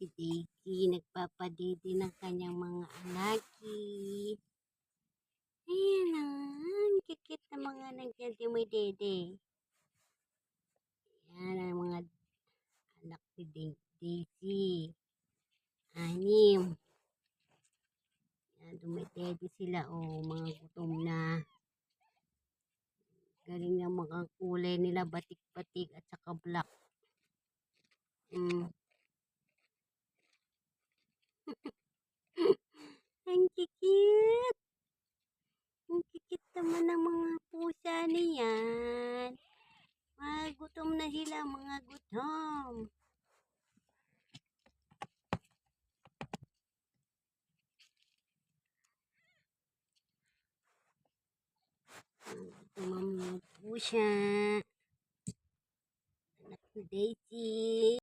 Si Daisy, nagpapadede ng kanyang mga anaki. Ayan na, kikit na mga nagdadimay-dede. Ayan ang mga anak ni Daisy. 6. Ayan, dumidede sila, mga gutom na. Galing ng mga kulay nila, batik-batik at saka black. Ang kikit! Ang kikit naman ng mga pusa niyan. Mga gutom na sila, mga gutom. Gutom ang mga pusa. Anak ni Daisy.